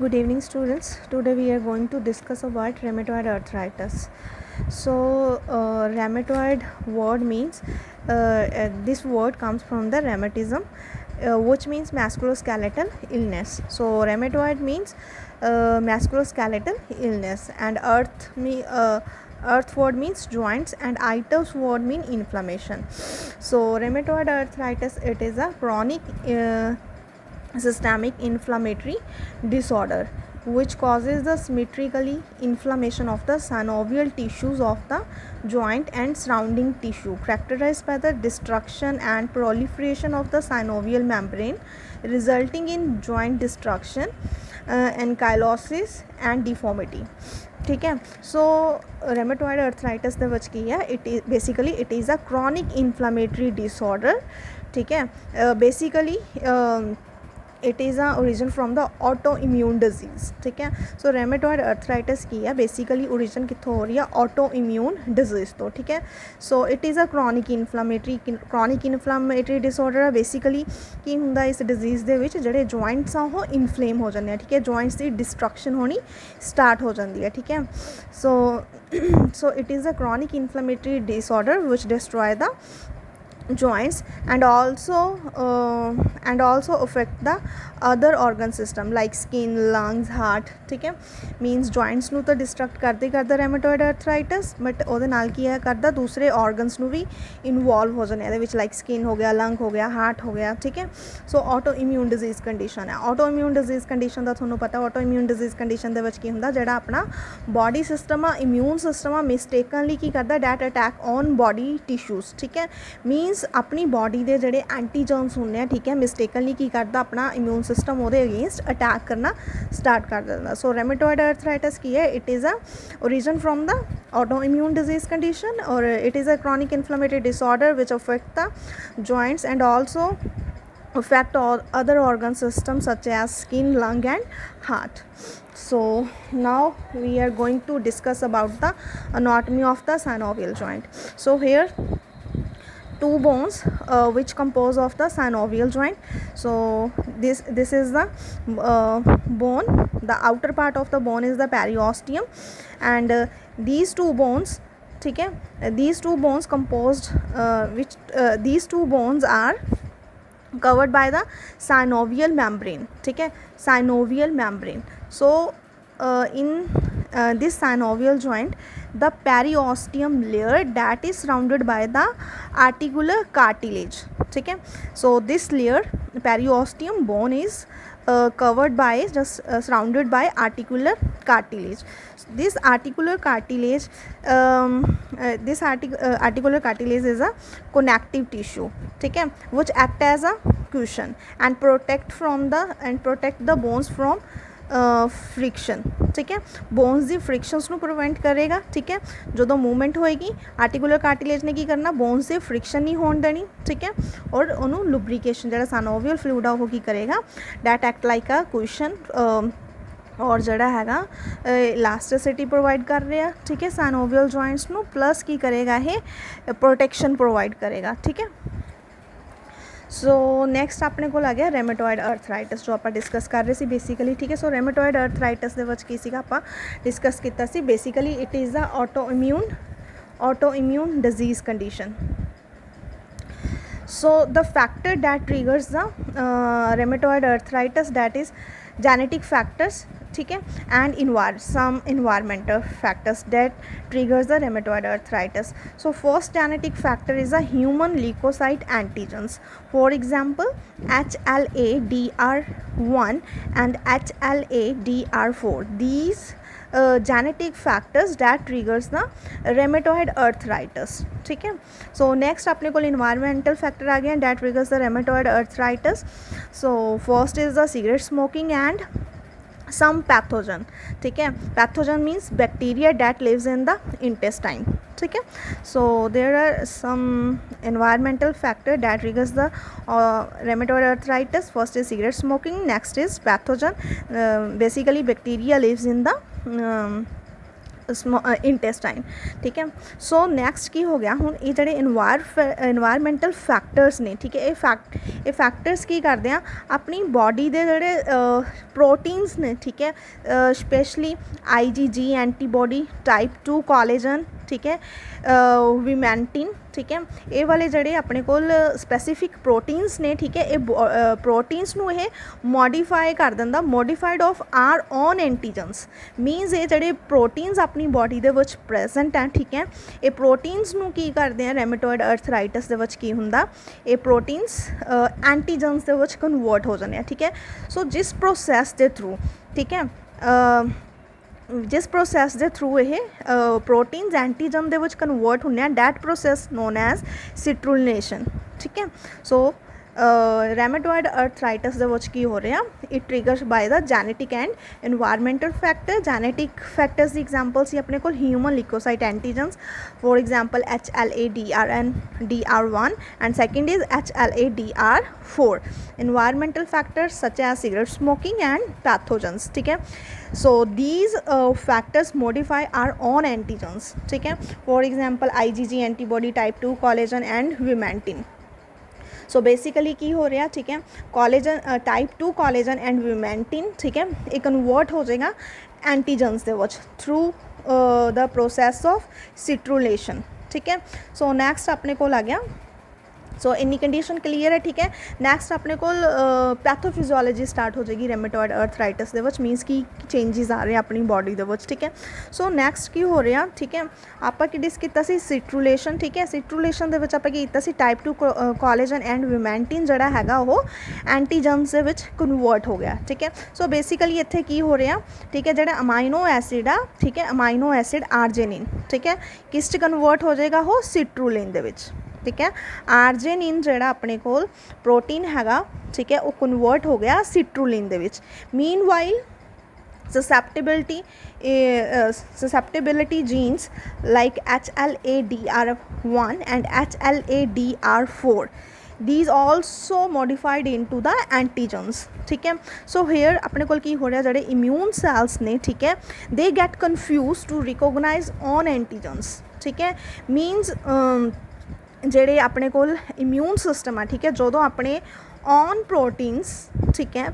Good evening, students. Today we are going to discuss about rheumatoid arthritis. So, rheumatoid word means this word comes from the rheumatism, which means musculoskeletal illness. So, rheumatoid means musculoskeletal illness, and earth word means joints, and itis word mean inflammation. So, rheumatoid arthritis, it is a chronic systemic inflammatory disorder which causes the symmetrically inflammation of the synovial tissues of the joint and surrounding tissue, characterized by the destruction and proliferation of the synovial membrane, resulting in joint destruction, ankylosis and deformity. ठीक है. सो rheumatoid arthritis ਦੇ ਵਿੱਚ ਕੀ ਹੈ, it is basically it is a chronic inflammatory disorder. ठीक है. Basically it is a origin from the autoimmune disease. ठीक है. सो rheumatoid arthritis की है बेसिकली ओरिजिन कित्थों हो रही है, autoimmune disease तो. ठीक है. So it is a chronic inflammatory disorder. Basically की हुंदा इस डिजीज़ दे विच जिहड़े जॉइंट्स आ वो इनफ्लेम हो जाते हैं. ठीक है. जॉइंट्स की डिस्ट्रक्शन होनी स्टार्ट हो जाती है. ठीक है. So it is a chronic inflammatory disorder which destroy the joints and also affect the other organ system like skin, lungs, heart. ठीक है. मीनस जॉइंट्स ਨੂੰ ਤਾਂ डिस्ट्रक्ट करता rheumatoid arthritis, बट ਉਹਦੇ ਨਾਲ ਕੀ ਹੈ करता दूसरे organs ਨੂੰ ਵੀ इन्वॉल्व हो जाने ਇਹਦੇ ਵਿੱਚ लाइक स्किन हो गया, लंग हो गया, हार्ट हो गया. ठीक है. सो ऑटो इम्यून डिजीज़ कंडीशन है. ऑटो इम्यून डिजीज़ कंडीशन ਦਾ ਤੁਹਾਨੂੰ ਪਤਾ ऑटो इम्यून डिजीज़ कंडीशन ਦੇ ਵਿੱਚ ਕੀ ਹੁੰਦਾ, ਜਿਹੜਾ ਆਪਣਾ बॉडी सिस्टम आ, इम्यून सिस्टम आ, मिसटेकनली की करता that attack on body tissues. ठीक है. मीनस अपनी बॉडी के जोड़े एंटीजर्म्स होंगे हैं. ठीक है. मिसटेकनली की करता अपना इम्यून सिस्टम वो अगेंस्ट अटैक करना स्टार्ट कर देता. सो rheumatoid arthritis की है, it is a origin from the auto immune disease condition और it is a chronic inflammatory disorder which affect the joints and also affect all other organ systems such as skin, lung and heart. So now we are going to discuss about the anatomy of the synovial joint. So here two bones which compose of the synovial joint. So this is the bone. The outer part of the bone is the periosteum and these two bones, ठीक है, these two bones composed these two bones are covered by the synovial membrane. ठीक है. synovial membrane. So in this synovial joint, the periosteum layer that is surrounded by the articular cartilage. ठीक है. So this layer, periosteum bone, is covered by surrounded by articular cartilage. This articular cartilage articular cartilage is a connective tissue. ठीक है. which act as a cushion and protect the bones from friction. ठीक है. Bones की फ्रिक्शनस ਨੂੰ prevent करेगा. ठीक है. जो मूवमेंट होएगी आर्टिकुलर कार्टिलेज ने की करना, बोन्स से फ्रिक्शन नहीं होने देनी. ठीक है. और उन्होंने लुब्रिकेशन जो साइनोवियल फ्लूइड वो की करेगा, that act like a question और जड़ा हैगा इलास्टिसिटी प्रोवाइड कर रहा. ठीक है. साइनोवियल जॉइंट्स ਨੂੰ प्लस की करेगा ये प्रोटेक्शन प्रोवाइड करेगा. ठीक है. सो नैक्सट अपने को आ गया rheumatoid arthritis जो आप डिस्कस कर रहे थे बेसिकली. ठीक है. सो rheumatoid arthritis ਦੇ ਵਿੱਚ ਕੀ ਸੀਗਾ ਆਪਾਂ डिस्कस ਕੀਤਾ ਸੀ. Basically it is the autoimmune disease condition. So the factor that triggers the rheumatoid arthritis, that is genetic factors. ठीक है. and some environmental factors that triggers the rheumatoid arthritis. So first genetic factor is a human leukocyte antigens. For example, HLA-DR1 and HLA-DR4. These genetic factors that triggers the rheumatoid arthritis. ठीक है. So next अपने को environmental factor आ गया that triggers the rheumatoid arthritis. So first is the cigarette smoking and some pathogen. ठीक है. pathogen means bacteria that lives in the intestine. ठीक है. so there are some environmental factor that triggers the rheumatoid arthritis. first is cigarette smoking, next is pathogen. Basically bacteria lives in the intestine. ठीक है, सो next की हो गया हुण ये जिहड़े इन्वायरमेंटल फैक्टर्स ने, ठीक है, ये फैक्टर्स की करते हैं अपनी बॉडी के जिहड़े प्रोटीन्स ने, ठीक है, specially IgG antibody, type 2 collagen, ठीक है, विमेंटिन, ठीक है, ये वाले जड़े अपने कोल स्पैसीफिक प्रोटीन्स ने, ठीक है, ये प्रोटीन्स नू ये मॉडिफाई कर दिंदा, modified of our own antigens. Means ये जड़े प्रोटीन्स अपनी बॉडी दे विच प्रेजेंट हैं, ठीक है, ये प्रोटीन्स नू की करते हैं रेमेटोइड अर्थराइटिस दे विच की हुंदा, ये प्रोटीन्स एंटीजन्स दे विच कन्वर्ट हो जाने, ठीक है। सो जिस प्रोसैस के थ्रू, ठीक है, जिस प्रोसैस के थ्रू ये proteins antigen they which convert होने, डैट प्रोसैस नोन एज सिट्रुलिनेशन, ठीक है। सो रेमेटोइड अर्थराइटिस दे विच की हो रहा, it triggers by the genetic and environmental factor. Genetic factors की एग्जाम्पल सी अपने को human leukocyte antigens, for example HLA-DR1 and second is HLA-DR4। Environmental factors such as cigarette smoking and pathogens, ठीक है। So these factors modify our own antigens, ठीक है, for example IgG antibody, type 2 collagen and vimentin. So basically की हो रहा, ठीक है, collagen, type 2 collagen and विमेंटिन, ठीक है, ये कन्वर्ट हो जाएगा एंटीजन्स दे विच through the process of citrullination, ठीक है। सो नैक्सट अपने को आ गया, सो इन्नी कंडीशन क्लीयर है, ठीक है। नैक्सट अपने को पैथोफिजियोलॉजी स्टार्ट हो जाएगी रेमेटोइड अर्थराइटिस दे विच, मीनस की चेंजिज आ रहे हैं अपनी बॉडी दे विच, ठीक है। सो नैक्सट की हो रहा, ठीक है, आपां की डिस कीता सी सिट्रुलेशन, ठीक है, सिट्रुलेशन दे विच आपां की कीता सी टाइप 2 कोलेजन एंड विमेंटिन जिहड़ा हैगा वो एंटीजन्स दे विच कन्वर्ट हो गया, ठीक है। सो बेसिकली इत्थे की हो रहा, ठीक है, जिहड़ा अमाइनो एसिड आ, ठीक है, अमाइनो एसिड आर्जिनिन, ठीक है, किस च कन्वर्ट हो जाएगा वो सिट्रुलिन दे विच, ठीक है। आर्जिनिन जिहड़ा अपने कोल प्रोटीन हैगा, ठीक है, वो कन्वर्ट हो गया सिट्रुलिन दे विच। Meanwhile susceptibility genes like HLA-DR1 and HLA-DR4, these also modified into the antigens, ठीक है। सो हेयर अपने कोल की हो रहा, जड़े इम्यून सैल्स ने, ठीक है, they get confused to recognise own antigens, ठीक है। मीनस ਜਿਹੜੇ ਆਪਣੇ ਕੋਲ ਇਮਿਊਨ ਸਿਸਟਮ ਆ, ਠੀਕ ਹੈ, ਜਦੋਂ ਆਪਣੇ ऑन प्रोटीन्स, ठीक है,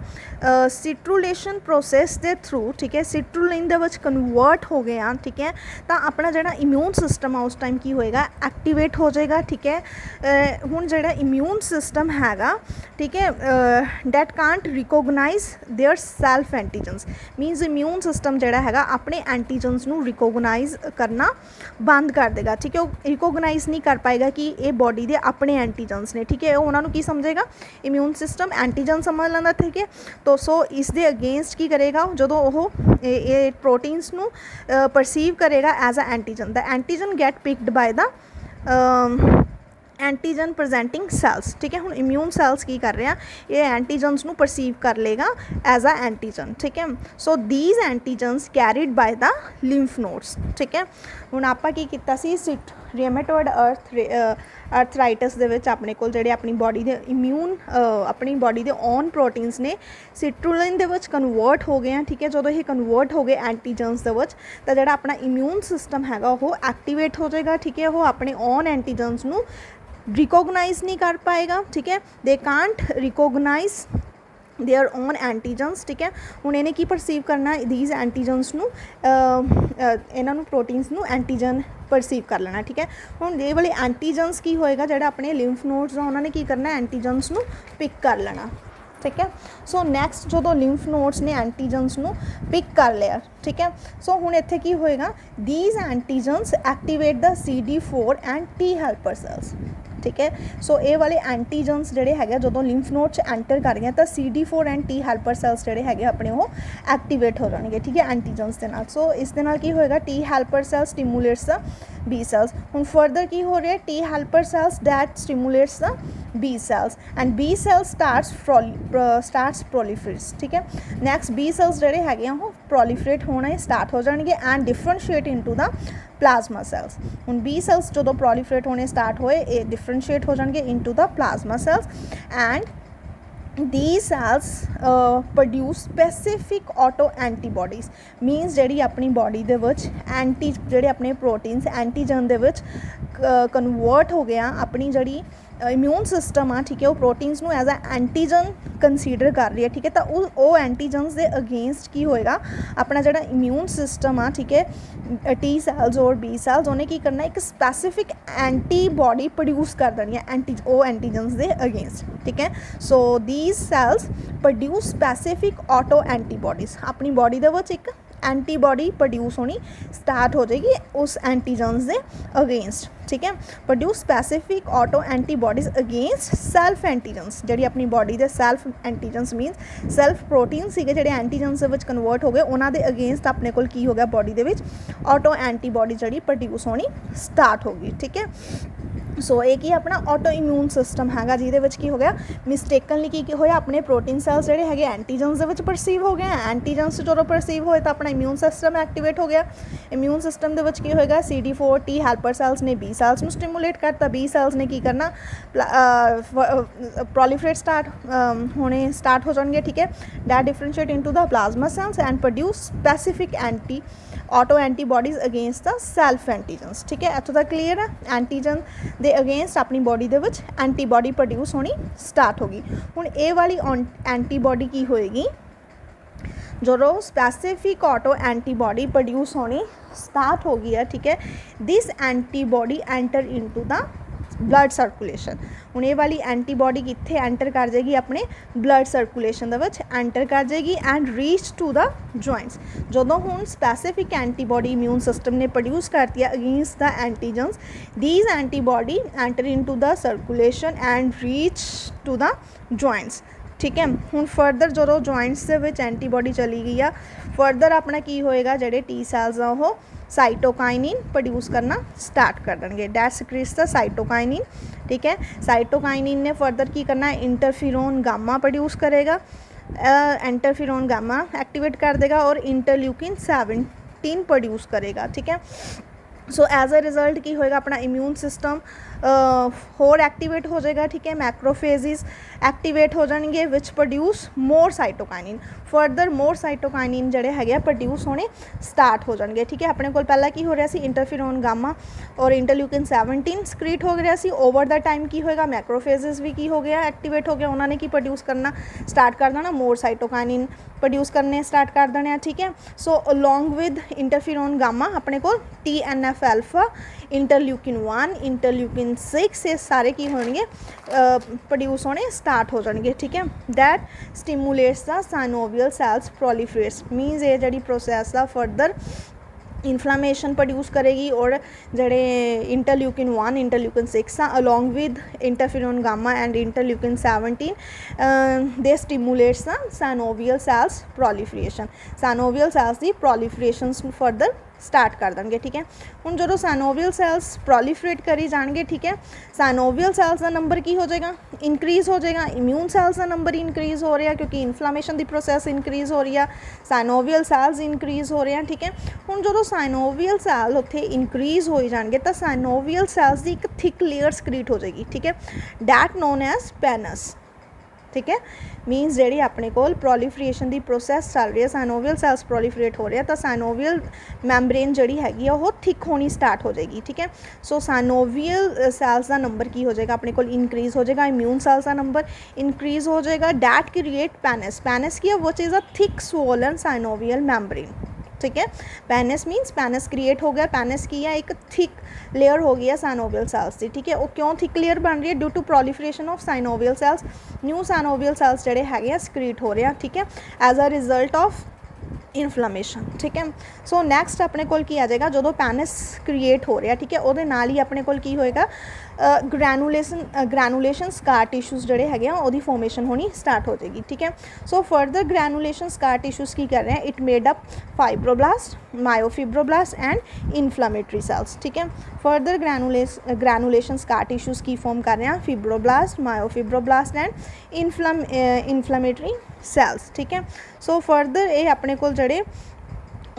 सिट्रुलेशन प्रोसैस के थ्रू, ठीक है, सिट्रुलिन दे विच कन्वर्ट हो गए हैं, ठीक है, तो अपना जिहड़ा इम्यून सिस्टम आ उस टाइम की होएगा एक्टिवेट हो जाएगा, ठीक है। हुण जिहड़ा इम्यून सिस्टम हैगा, ठीक है, that can't recognise their self antigens, means immune system जिहड़ा हैगा अपने एंटीजन्स नू रिकोगनाइज करना बंद कर देगा, ठीक है, वो रिकोगनाइज नहीं कर पाएगा कि ये बॉडी के अपने एंटीजन्स ने, ठीक है, उन्होंने की समझेगा इम्यून सिस्टम एंटीजन समझ लेंदा, ठीक है। तो सो इस दे अगेंस्ट की करेगा जो वो प्रोटीन्स नू परसीव करेगा as a antigen, the antigen get picked by the antigen presenting cells, ठीक है। हुण इम्यून सैल्स की कर रहे हैं, ये एंटीजन्स नू परसीव कर लेगा एज अ एंटीजन, ठीक है। So these antigens carried by the lymph nodes, ठीक है। हुण आपां की कीता सी रेमेटोइड अर्थराइटिस दे विच अपने कोल जिहड़े अपनी बॉडी दे इम्यून अपनी बॉडी दे ऑन प्रोटीन्स ने सिट्रुलिन दे विच कन्वर्ट हो गए हैं, ठीक है। जदों ये कन्वर्ट हो गए एंटीजन्स दे विच तां जिहड़ा अपना इम्यून सिस्टम हैगा वो एक्टिवेट हो जाएगा, ठीक है, वो अपने ऑन एंटीजन्स नू रिकोगनाइज नहीं कर पाएगा, ठीक है, they can't recognise their own antigens, ठीक है। हुण इन्हें की परसीव करना, दीज एंटीजन्स नू इन्हां नू प्रोटीन्स नू एंटीजन परसीव कर लेना, ठीक है। हुण ये वाले एंटीजन्स की होएगा जिहड़ा अपने लिम्फ नोड्स आ उन्होंने की करना एंटीजन्स नू पिक कर लेना, ठीक है। सो नैक्सट जो लिम्फ नोड्स ने एंटीजन्स नू पिक कर लिया, ठीक है। सो हुण इत्थे की होएगा, these antigens activate the CD4 and T helper cells, ठीक है। सो ये वाले एंटीजन्स जोड़े है जो लिम्फ नोड च एंटर कर गए तो CD4 and T helper cells जोड़े है अपने वो एक्टिवेट हो जाएंगे, ठीक है, एंटीजन्स के नाल। सो इस दे नाल की होएगा, T helper cell stimulates the B cells. हुण फर्दर की हो रहा है, T helper cells that stimulates the B cells and B cells starts proliferates, ठीक है। नैक्सट B सेल्स जोड़े है वो प्रोलीफरेट होना स्टार्ट हो जाएंगे and differentiate into the plasma cells. हुण B सेल्स जो प्रोलीफरेट होने स्टार्ट होए ये डिफरेंशिएट हो जाएंगे into the plasma cells and these cells produce specific auto antibodies means ਜਿਹੜੀ ਆਪਣੀ ਬੋਡੀ ਦੇ ਵਿੱਚ ਐਂਟੀ ਜਿਹੜੇ ਆਪਣੇ ਪ੍ਰੋਟੀਨਸ ਐਂਟੀਜਨ ਦੇ ਵਿੱਚ ਕਨਵਰਟ ਹੋ ਗਿਆ ਆਪਣੀ ਜਿਹੜੀ ਇਮਿਊਨ ਸਿਸਟਮ ਆ ਠੀਕ ਹੈ ਉਹ ਪ੍ਰੋਟੀਨਸ ਨੂੰ ਐਜ਼ ਅ ਐਂਟੀਜਨ ਕੰਸੀਡਰ ਕਰ ਰਹੀ ਹੈ ਠੀਕ ਹੈ ਤਾਂ ਉਹ ਐਂਟੀਜਨਸ ਦੇ ਅਗੇਂਸਟ ਕੀ ਹੋਏਗਾ ਆਪਣਾ ਜਿਹੜਾ ਇਮਿਊਨ ਸਿਸਟਮ ਆ ਠੀਕ ਹੈ ਟੀ ਸੈਲਸ ਔਰ ਬੀ ਸੈਲਸ ਉਹਨੇ ਕੀ ਕਰਨਾ ਇੱਕ ਸਪੈਸੀਫਿਕ ਐਂਟੀਬੋਡੀ ਪ੍ਰੋਡਿਊਸ ਕਰ ਦੇਣੀ ਹੈ ਉਹ ਐਂਟੀਜਨਸ ਦੇ ਅਗੇਂਸਟ ਠੀਕ ਹੈ ਸੋ these cells produce specific auto antibodies ਆਪਣੀ ਬੋਡੀ ਦੇ ਵਿੱਚ ਇੱਕ ਐਂਟੀਬੋਡੀ ਪ੍ਰੋਡਿਊਸ ਹੋਣੀ ਸਟਾਰਟ ਹੋ ਜਾਏਗੀ ਉਸ ਐਂਟੀਜਨਸ ਦੇ ਅਗੇਂਸਟ ਠੀਕ ਹੈ produce specific auto antibodies against self antigens ਜਿਹੜੀ ਆਪਣੀ ਬੋਡੀ ਦੇ self antigens means self protein ਸੀਗੇ ਜਿਹੜੇ ਐਂਟੀਜਨਸ ਦੇ ਵਿੱਚ ਕਨਵਰਟ ਹੋ ਗਏ ਉਹਨਾਂ ਦੇ ਅਗੇਂਸਟ ਆਪਣੇ ਕੋਲ ਕੀ ਹੋ ਗਿਆ ਬੋਡੀ ਦੇ ਵਿੱਚ ਆਟੋ ਐਂਟੀਬੋਡੀ ਜਿਹੜੀ ਪ੍ਰੋਡਿਊਸ ਹੋਣੀ ਸਟਾਰਟ ਹੋ ਗਈ ਠੀਕ ਹੈ ਸੋ ਇਹ ਕੀ ਆਪਣਾ ਆਟੋ ਇਮਿਊਨ ਸਿਸਟਮ ਹੈਗਾ ਜਿਹਦੇ ਵਿੱਚ ਕੀ ਹੋ ਗਿਆ ਮਿਸਟੇਕਨਲੀ ਕੀ ਹੋਇਆ ਆਪਣੇ ਪ੍ਰੋਟੀਨ ਸੈਲਸ ਜਿਹੜੇ ਹੈਗੇ ਐਂਟੀਜਨਸ ਦੇ ਵਿੱਚ ਪਰਸੀਵ ਹੋ ਗਏ ਐਂਟੀਜਨਸ ਜਦੋਂ ਪਰਸੀਵ ਹੋਏ ਤਾਂ ਆਪਣਾ ਇਮਿਊਨ ਸਿਸਟਮ ਐਕਟੀਵੇਟ ਹੋ ਗਿਆ ਇਮਿਊਨ ਸਿਸਟਮ ਦੇ ਵਿੱਚ ਕੀ ਹੋਏਗਾ CD4 T ਹੈਲਪਰ ਸੈਲਸ ਨੇ B ਸੈਲਸ ਨੂੰ ਸਟਿਮੂਲੇਟ ਕਰਤਾ B ਸੈਲਸ ਨੇ ਕੀ ਕਰਨਾ ਪ੍ਰੋਲੀਫਰੇਟ ਹੋਣੇ ਸਟਾਰਟ ਹੋ ਜਾਣਗੇ ਠੀਕ ਹੈ that differentiate into the plasma cells and produce specific auto antibodies against the self antigens ਠੀਕ ਹੈ ਇੱਥੋਂ ਤੱਕ ਕਲੀਅਰ ਹੈ ਐਂਟੀਜਨ ਦੇ ਅਗੇਂਸਟ ਆਪਣੀ ਬੋਡੀ ਦੇ ਵਿੱਚ ਐਂਟੀਬੋਡੀ ਪ੍ਰੋਡਿਊਸ ਹੋਣੀ ਸਟਾਰਟ ਹੋ ਗਈ ਹੁਣ ਇਹ ਵਾਲੀ ਐਂਟੀਬੋਡੀ ਕੀ ਹੋਏਗੀ ਜਦੋਂ ਸਪੈਸੀਫਿਕ ਆਟੋ ਐਂਟੀਬੋਡੀ ਪ੍ਰੋਡਿਊਸ ਹੋਣੀ ਸਟਾਰਟ ਹੋ ਗਈ ਹੈ ਠੀਕ ਹੈ this antibody enter into the blood circulation ਹੁਣ ਇਹ ਵਾਲੀ ਐਂਟੀਬੋਡੀ ਕਿੱਥੇ ਐਂਟਰ ਕਰ ਜਾਏਗੀ ਆਪਣੇ ਬਲੱਡ ਸਰਕੂਲੇਸ਼ਨ ਦੇ ਵਿੱਚ ਐਂਟਰ ਕਰ ਜਾਏਗੀ and reach to the joints ਜਦੋਂ ਹੁਣ ਸਪੈਸੀਫਿਕ ਐਂਟੀਬੋਡੀ ਇਮਿਊਨ ਸਿਸਟਮ ਨੇ ਪ੍ਰੋਡਿਊਸ ਕਰਤੀ ਹੈ against the antigens these antibody enter into the circulation and reach to the joints ਠੀਕ ਹੈ ਹੁਣ ਫਰਦਰ ਜਦੋਂ ਜੁਆਇੰਟਸ ਦੇ ਵਿੱਚ ਐਂਟੀਬੋਡੀ ਚਲੀ ਗਈ ਆ ਫਰਦਰ ਆਪਣਾ ਕੀ ਹੋਏਗਾ ਜਿਹੜੇ ਟੀ ਸੈਲਸ ਆ ਉਹ ਸਾਈਟੋਕਾਈਨਿਨ ਪ੍ਰੋਡਿਊਸ ਕਰਨਾ ਸਟਾਰਟ ਕਰ ਦੇਣਗੇ ਡੈਟ ਸਿਕ੍ਰੀਟਸ ਦਾ ਸਾਈਟੋਕਾਈਨਿਨ ਠੀਕ ਹੈ ਸਾਈਟੋਕਾਈਨਿਨ ਨੇ ਫਰਦਰ ਕੀ ਕਰਨਾ ਇੰਟਰਫੀਰੋਨ ਗਾਮਾ ਪ੍ਰੋਡਿਊਸ ਕਰੇਗਾ इंटरफेरॉन गामा एक्टिवेट कर देगा और इंटरल्यूकिन 17 प्रोड्यूस करेगा ठीक है सो एज अ रिजल्ट की होएगा अपना इम्यून सिस्टम होर एक्टिवेट हो जाएगा ठीक है मैक्रोफेजिस एक्टिवेट हो जाएंगे which produce more cytokinin further more cytokinin जड़े है प्रोड्यूस होने स्टार्ट हो जाएंगे ठीक है अपने को पहला की हो रहा सी इंटरफेरॉन गामा और इंटरल्यूकिन 17 स्क्रीट हो गया सी ओवर द टाइम की होएगा मैक्रोफेजिस भी की हो गया एक्टिवेट हो गया उन्होंने की प्रोड्यूस करना स्टार्ट कर देना मोर साइटोकाइनिन प्रोड्यूस करने स्टार्ट कर देने ठीक है so along with interferon gamma अपने को TNF अल्फा इंटरल्यूकिन 1 इंटरल्यूकिन 6 ये सारे की होंगे प्रोड्यूस होने स्टार्ट हो जाएंगे ठीक है that stimulates the synovial cells proliferates means ये जी प्रोसैस का फर्दर इन्फ्लामेशन प्रोड्यूस करेगी और जड़े interleukin 1 interleukin 6 along with interferon gamma and interleukin 17 they stimulates the synovial cells proliferation synovial cells की प्रोलिफरेशन फर्दर स्टार्ट कर देंगे ठीक है हुण जो साइनोवियल सेल्स प्रोलिफरेट करी जाएंगे ठीक है साइनोवियल सेल्स का नंबर की हो जाएगा इंक्रीज़ हो जाएगा इम्यून सेल्स का नंबर इंक्रीज़ हो रहा है क्योंकि इन्फ्लामेशन की प्रोसैस इंक्रीज़ हो रही है साइनोवियल सेल्स इंक्रीज़ हो रहे हैं ठीक है हुण जो साइनोवियल सेल उत्थे इंक्रीज़ हो जाएंगे तो साइनोवियल सेल्स की एक थिक लेयर सक्रीट हो जाएगी ठीक है डैट नोन एज पेनस ठीक है मीनस जी अपने को प्रोलिफरेशन की प्रोसैस चल रही है साइनोवियल सेल्स प्रोलिफरेट हो रहा है तो साइनोवियल मैमब्रेन जी हैगी वो थिक होनी स्टार्ट हो जाएगी ठीक है सो साइनोवियल सेल्स का नंबर की हो जाएगा अपने को इंक्रीज़ हो जाएगा इम्यून सेल्स का नंबर इंक्रीज़ हो जाएगा डैट क्रिएट पेनस पेनस की है वो चीज़ a thick swollen synovial membrane ठीक है पेनस मीन्स पेनस क्रिएट हो गया पेनस की है एक थिक लेयर हो गई है साइनोवियल सेल्स की ठीक है वो क्यों थिक लेयर बन रही है due to proliferation of synovial cells new synovial cells जोड़े है सक्रीट हो रहे हैं ठीक है as a result of inflammation ठीक है सो नैक्सट अपने को आ जाएगा जो पेनस क्रिएट हो रहा ठीक है वो नाल ही अपने को होएगा ग्रैनुलेशन स्कार टिश्यूज़ जोड़े है वो फॉर्मेशन होनी स्टार्ट हो जाएगी ठीक है so further granulation scar tissues की कर रहे हैं it made up fibroblast myofibroblast and inflammatory cells ठीक है फर्दर ग्रैनुलेशन स्कार टिश्यूज़ की फॉर्म कर रहे हैं fibroblast myofibroblast and inflammatory cells ठीक है सो फर्दर ये अपने को जड़े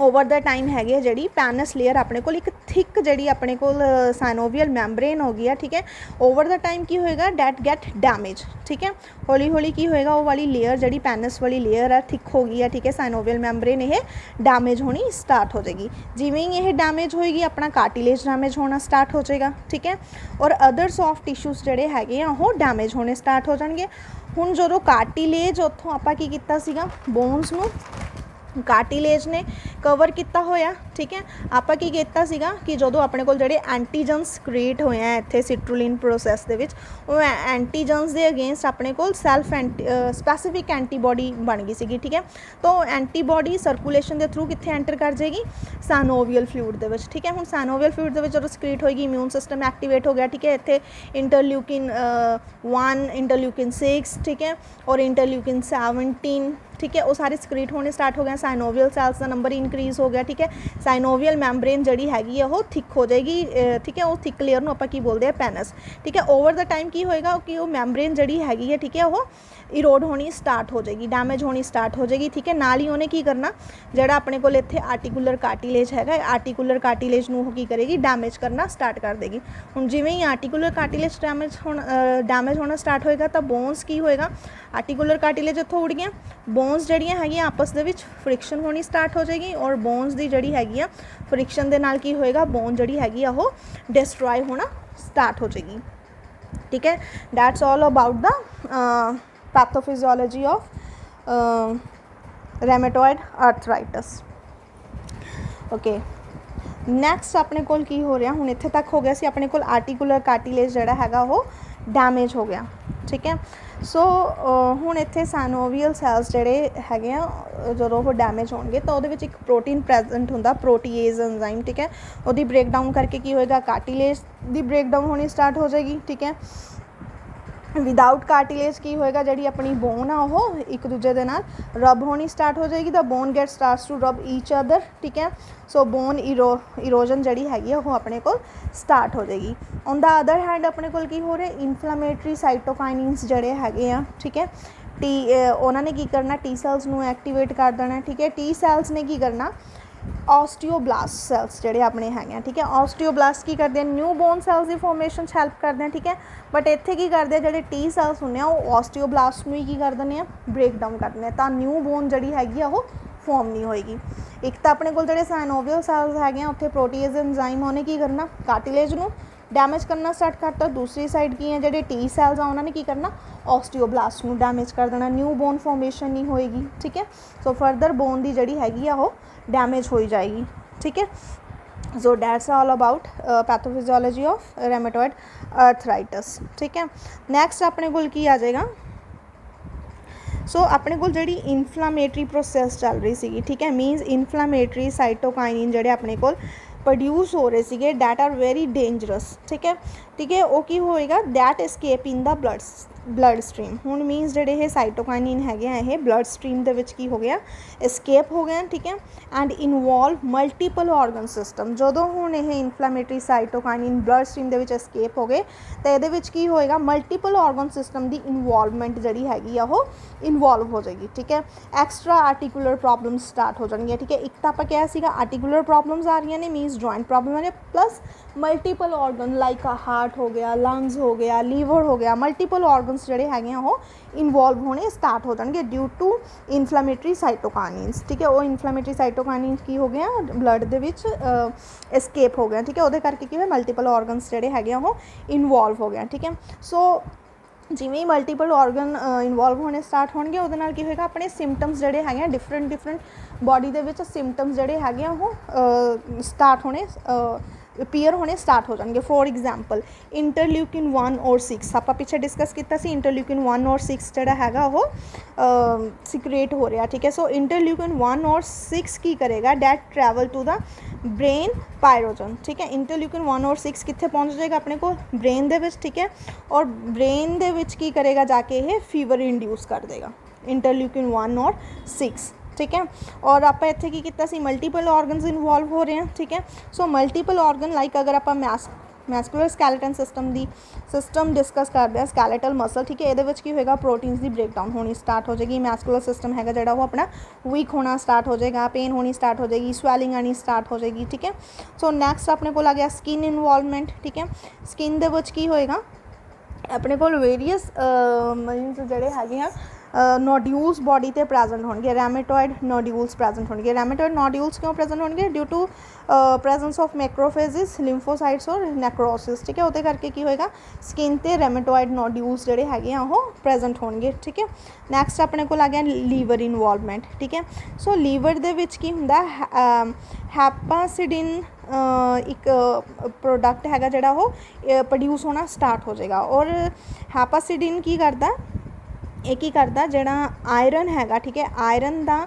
ओवर द टाइम हैगी है जी पैनस लेयर अपने को एक थिक जी अपने को साइनोवियल मैंब्रेन हो गई है, ठीक है। ओवर द टाइम की होएगा डैट गैट डैमेज, ठीक है। हौली हौली की होएगा वो वाली लेयर जी पैनस वाली लेयर है थिक हो गई है, ठीक है। साइनोवियल मैंब्रेन ये डैमेज होनी स्टार्ट हो जाएगी। जिवें ही ये डैमेज होएगी अपना कार्टिलेज डैमेज होना स्टार्ट हो जाएगा, ठीक है। और अदर सॉफ्ट टिश्यूज़ जोड़े है वो डैमेज होने स्टार्ट हो जाएंगे। हुण जो कार्टिलेज उत्थों आपां की कीता सीगा बोन्स नूं कार्टिलेज ने कवर किया होया, ठीक है। आपा की किया सीगा कि जो अपने को जोड़े एंटीजन्स क्रिएट होए हैं इत्थे सिट्रुलिन प्रोसैस दे विच वो एंटीजन्स दे अगेंस्ट अपने को सैल्फ स्पैसीफिक एंटीबॉडी बन गई सी, ठीक है। तो एंटीबॉडी सर्कुलेशन के थ्रू कित्थे एंटर कर जाएगी साइनोवियल फ्लूइड दे विच, ठीक है। हुण साइनोवियल फ्लूइड दे विच जो सक्रीट होएगी इम्यून सिस्टम एक्टिवेट हो गया, ठीक है। इत्थे इंटरल्यूकिन 1 इंटरल्यूकिन 6, ठीक है, और इंटरल्यूकिन 17, ठीक है, वो सारे सक्रीट होने स्टार्ट हो गए। साइनोवियल सैल्स का नंबर इंक्रीज़ हो गया, ठीक है। साइनोवियल मैंब्रेन जी हैगी वो थिक हो जाएगी, ठीक है। वो थिक लेयर नूं आपां की बोलते हैं पैनस, ठीक है। ओवर द टाइम की होएगा कि वो मैंब्रेन जी हैगी है, ठीक है, वो इरोड होनी स्टार्ट हो जाएगी, डैमेज होनी स्टार्ट हो जाएगी, ठीक है। नाल ही उन्हें की करना जोड़ा अपने को इत्थे आर्टिकुलर कार्टिलेज हैगा आर्टिकुलर कार्टिलेज नूं की करेगी डैमेज करना स्टार्ट कर देगी। हुण जिवें ही आर्टिकुलर कार्टिलेज डैमेज होना स्टार्ट होएगा तो बोन्स की होएगा आर्टिकुलर कार्टिलेज इत्थों उड़ गया, बोन्स जड़ियाँ हैगियां आपस दे विच फ्रिक्शन होनी स्टार्ट हो जाएगी और बोन्स की जड़ी हैगी फ्रिक्शन दे नाल की होएगा बोन जड़ी हैगी वो डिस्ट्रॉय होना स्टार्ट हो जाएगी, ठीक है। That's all about the pathophysiology of rheumatoid arthritis. Okay, next अपने कोल की हो रहा हुण इत्थे तक हो गया सी अपने कोल आर्टिकुलर कार्टिलेज जिहड़ा हैगा वो डैमेज हो गया, ठीक है। सो हुण इत्थे साइनोवियल सैल्स जिहड़े हैगे आ जदों वो डैमेज होणगे तो उहदे विच एक प्रोटीन प्रेजेंट हुंदा प्रोटीएज एंजाइम, ठीक है। उहदी ब्रेकडाउन करके की होएगा कार्टिलेज दी ब्रेकडाउन होनी स्टार्ट हो जाएगी, ठीक है। विदाउट कार्टिलेज की होएगा जी अपनी बोन आ वो एक दूजे के नाल रब होनी स्टार्ट हो जाएगी। The bone get starts to rub each other, ठीक है। सो बोन इरोजन जी हैगी वो अपने को स्टार्ट हो जाएगी। ऑन द अदर हैंड अपने को की हो रहा इन्फ्लामेटरी साइटोकाइनिन्स जड़े हैगे, ठीक है। उन्होंने की करना टी सैल्स नूं एक्टिवेट कर देना, ठीक है। टी सैल्स ने की करना ऑस्टियोब्लास्ट सैल्स जोड़े अपने हैं, ठीक है। ऑस्टियोब्लास्ट की करते हैं न्यू बोन सैल्स की फॉर्मेशन हेल्प करते हैं, ठीक है। बट इत्थे की करते हैं जोड़े टी सैल्स होंगे वो ऑस्टियोब्लास्ट में ही कर देने ब्रेक डाउन कर देने तो न्यू बोन जी हैगी वो फॉर्म नहीं होएगी। एक तो अपने को जो साइनोवियल सैल्स है उत्थे प्रोटीएज एंजाइम उन्हें की करना कार्टिलेज नूं डैमेज करना स्टार्ट करता। दूसरी साइड की है जोड़े टी सैल्स आ उन्होंने की करना ऑस्टियोब्लास्ट नूं डैमेज कर देना, न्यू बोन फॉर्मेशन नहीं होएगी, ठीक है। सो फर्दर बोन की जड़ी हैगी वो डैमेज हो जाएगी, ठीक है। So that's all about pathophysiology of rheumatoid arthritis, ठीक है। नैक्सट अपने को की आ जाएगा सो अपने को जी इन्फ्लामेटरी प्रोसैस चल रही सी, ठीक है। मीनस इन्फ्लामेटरी साइटोकाइनिन जोड़े अपने को प्रोड्यूस हो रहे थे डैट आर वेरी डेंजरस, ठीक है, ठीक है। वो की होएगा that escape in the blood stream. हुण मीनस जोड़े ये साइटोकाइनिन है ब्लड स्ट्रीम दे विच की हो गया एस्केप हो गए, ठीक है। And involve multiple organ system. जदों हुण ये इन्फ्लामेटरी साइटोकाइनिन ब्लड स्ट्रीम दे विच एस्केप हो गए तो ये विच की होएगा मल्टीपल ऑर्गन सिस्टम की इनवॉल्वमेंट जी हैगी वो इनवॉल्व हो जाएगी, ठीक है। एक्सट्रा आर्टिकुलर प्रॉब्लम्स स्टार्ट हो जाएंगे, ठीक है। एक तो आप क्या सीगा आर्टिकुलर प्रॉब्लम्स आ रही ने मीनस जॉइंट प्रॉब्लम आ रही plus multiple organ like heart हो गया, लंग्स हो गया, लीवर हो गया, मल्टीपल ऑर्गनस जोड़े है वो इनवॉल्व होने स्टार्ट हो जाएंगे ड्यू टू इन्फ्लामेटरी साइटोकाइनिन्स, ठीक है। वो इन्फ्लामेटरी साइटोकाइनिन्स की हो गया ब्लड दे विच एस्केप हो गया, ठीक है। वो करके की मल्टीपल ऑर्गनस जोड़े है वो इनवॉल्व हो गया, ठीक है। सो जिमें ही मल्टीपल ऑर्गन इनवॉल्व होने स्टार्ट होंगे वो की होएगा अपने सिम्पटम्स जोड़े है डिफरेंट बॉडी दे विच सिम्पटम्स जोड़े है वो स्टार्ट होने अपीयर होने स्टार्ट हो जाएंगे। फॉर एग्जाम्पल इंटरल्यूकिन 1 और 6 आप पिछे डिस्कस किया इंटरल्यूकिन 1 और 6 जोड़ा है वो सिक्रेट हो रहा, ठीक है। सो इंटरल्यूकिन 1 और 6 की करेगा that travel to the brain pyrogen, ठीक है। इंटरल्यूकिन 1 और 6 कितने पहुँच जाएगा अपने को ब्रेन दे विच, ठीक है। और ब्रेन दे विच की करेगा जाके ये फीवर इंड्यूस कर देगा इंटरल्यूकिन 1 और 6, ठीक है। और आप इत्थे की किया सी मल्टीपल ऑर्गनस इनवॉल्व हो रहे हैं, ठीक है। सो मल्टीपल ऑर्गन लाइक अगर आप ਮੈਸਕੂਲਰ ਸਕੈਲੇਟਨ सिस्टम डिस्कस करते हैं ਸਕੈਲੇਟਲ मसल ठीक है। ये की होएगा प्रोटीन्स की ब्रेकडाउन होनी स्टार्ट हो जाएगी। मैस्कुलर सिस्टम है जोड़ा वो अपना वीक होना स्टार्ट हो जाएगा, पेन होनी स्टार्ट हो जाएगी, स्वैलिंग आनी स्टार्ट हो जाएगी ठीक है। सो नैक्सट अपने को आ गया स्किन इन्वॉल्वमेंट ठीक है। स्किन की होएगा अपने को वेरीअस मीनस जोड़े है नोड्यूल्स बॉडी ते प्रेजेंट होंगे, रैमेटॉइड नोड्यूल्स प्रेजेंट होंगे। रैमेटॉइड नोड्यूल्स क्यों प्रेजेंट होंगे? Due to presence of macrophages, lymphocytes और नैक्रोसिस ठीक है। वो करके की होएगा स्किन ते रैमेटॉइड नोड्यूल्स जोड़े है वो प्रेजेंट होंगे ठीक है। नैक्सट अपने को आ गया लीवर इन्वॉल्वमेंट ठीक है। सो लीवर दे विच की हुंदा हैपासिडिन एक प्रोडक्ट हैगा जोड़ा वो प्रोड्यूस होना स्टार्ट हो जाएगा। और हैपासिडिन की करता ये की करता जोड़ा आयरन हैगा ठीक है, आयरन का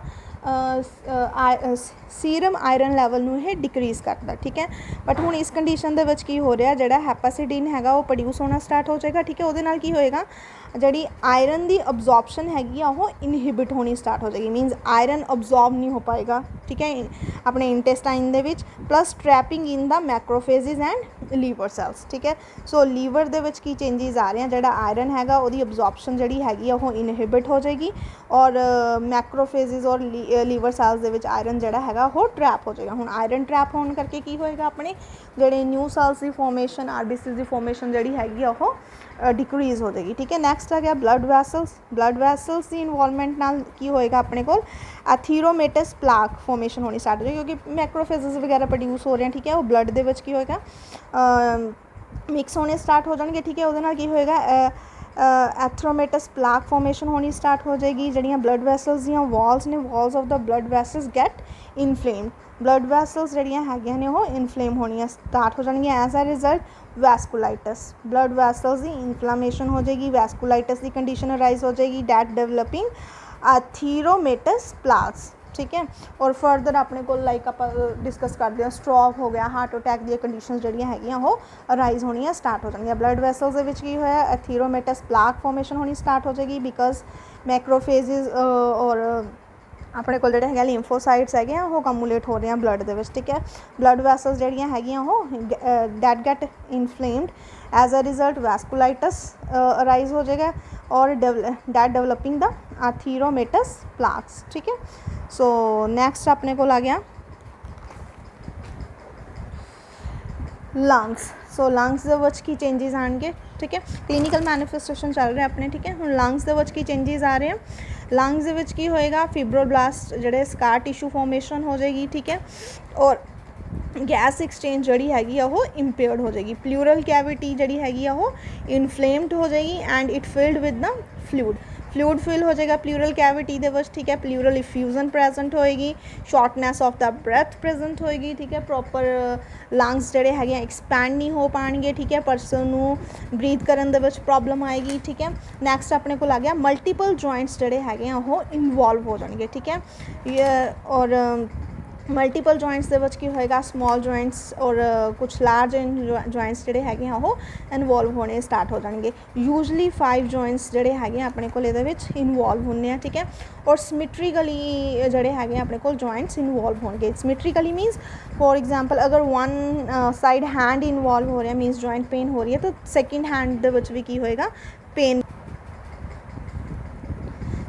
सीरम आयरन लैवल नूं ये डिक्रीज़ करता ठीक है। बट हुण इस कंडीशन दे विच की हो रहा जोड़ा हैपासिडिन हैगा वो प्रोड्यूस होना स्टार्ट हो जाएगा ठीक है। उहदे नाल की होएगा जी आयरन की अब्जॉर्बशन हैगी वो इनहिबिट होनी स्टार्ट हो जाएगी, मीनस आयरन अब्जॉर्ब नहीं हो पाएगा ठीक है अपने इंटेस्टाइन दे विच, plus trapping in the macrophages and liver cells ठीक है। सो लीवर दे विच की चेंजिज आ रहे हैं, जोड़ा आयरन हैगा वो अब्जॉर्बशन जी हैगी वो इनहिबिट हो जाएगी और मैक्रोफेजिज और लीवर सैल्स दे विच आयरन जोड़ा हैगा वो ट्रैप हो जाएगा। हुण आयरन ट्रैप होने करके की होएगा अपने जोड़े न्यू सैल्स की फॉर्मेशन आरबीसी की फॉर्मेशन जी हैगी वो डिक्रीज़ हो जाएगी ठीक है। नैक्सट आ गया ब्लड वैसल्स की इन्वॉल्वमेंट नाल की होएगा अपने को एथीरोमेटस प्लाक फॉर्मेशन होनी स्टार्ट हो जाएगी, क्योंकि मैक्रोफेजिस वगैरह प्रोड्यूस हो रहे हैं ठीक है। वो ब्लड दे विच की होएगा मिक्स होने स्टार्ट हो जाएंगे ठीक है। उहदे नाल की होएगा एथरोमेटस प्लाक फॉर्मेशन होनी स्टार्ट हो जाएगी। जड़ियाँ ब्लड वैसल्स दियाँ वॉल्स ने walls of the blood vessels get inflamed, blood vessels जड़ियाँ हैगियां ने वो इनफ्लेम होनी स्टार्ट हो जाएंगियां। As a result vasculitis, blood vessels की इन्फ्लामेशन हो जाएगी, वैस्कुलाइटिस की कंडीशन अराइज हो जाएगी, डैट डेवलपिंग एथीरोमेटस प्लाक्स ठीक है। और फर्दर अपने को लाइक आप डिस्कस करते हैं स्ट्रोक हो गया, हार्ट अटैक दी कंडीशन जड़ियाँ हैगियां वो अराइज होनी स्टार्ट हो जाएंगी। ब्लड वैसल्स दे विच की होया एथीरोमेटस प्लाक फॉर्मेशन होनी स्टार्ट हो जाएगी, बिकॉज मैक्रोफेजिज और अपने को जोड़े है लिम्फोसाइट्स है वो कमूलेट हो रहे हैं ब्लड दे विच ठीक है। ब्लड वैसल्स जड़ियाँ हैगियां वो that get inflamed, as a result vasculitis arise हो जाएगा और that developing the atheromatous plaques ठीक है। सो नैक्सट अपने को आ गया लंग्स। सो लंग्स दे विच की चेंजिज आएंगे ठीक है। क्लीनिकल मैनिफेस्टेशन चल रहे हैं अपने ठीक है। हुण लंग्स दे विच की चेंजिज आ रहे हैं, लंग्स दे विच की होएगा फिब्रोब्लास्ट जोड़े स्कार टिशू फॉर्मेशन हो जाएगी ठीक है। और गैस एक्सचेंज जड़ी हैगी वो इम्पेयर्ड हो जाएगी, प्लूरल कैविटी जड़ी हैगी वो इन्फ्लेम्ड हो जाएगी and it filled with the fluid fill हो जाएगा प्लूरल कैविटी दे विच ठीक है। प्लूरल इफ्यूजन प्रेजेंट होएगी, shortness of the breath present होएगी ठीक है। प्रॉपर लंग्स जड़े है एक्सपैंड नहीं हो पाएंगे ठीक है, परसन नूं ब्रीथ करन दे विच प्रॉब्लम आएगी ठीक है। नैक्सट अपने को आ गया मल्टीपल जॉइंट्स जड़े है वो इन्वॉल्व हो जाएंगे ठीक है। ये और मल्टीपल जॉइंट्स दे विच की होएगा स्मॉल जॉइंट्स और कुछ लार्ज जॉइंट्स जड़े है वो इन्वॉल्व होने स्टार्ट हो जाएंगे। यूजली 5 जॉइंट्स जड़े है अपने को इन्वॉल्व होने ठीक है। और सिमेट्रिकली जड़े है अपने को जॉइंट्स इन्वॉल्व होंगे। सिमेट्रिकली मीनस फॉर एग्जांपल अगर वन साइड हैंड इन्वॉल्व हो रहा है मीनस जॉइंट पेन हो रही है, तो सैकेंड हैंड दे विच भी की होएगा पेन।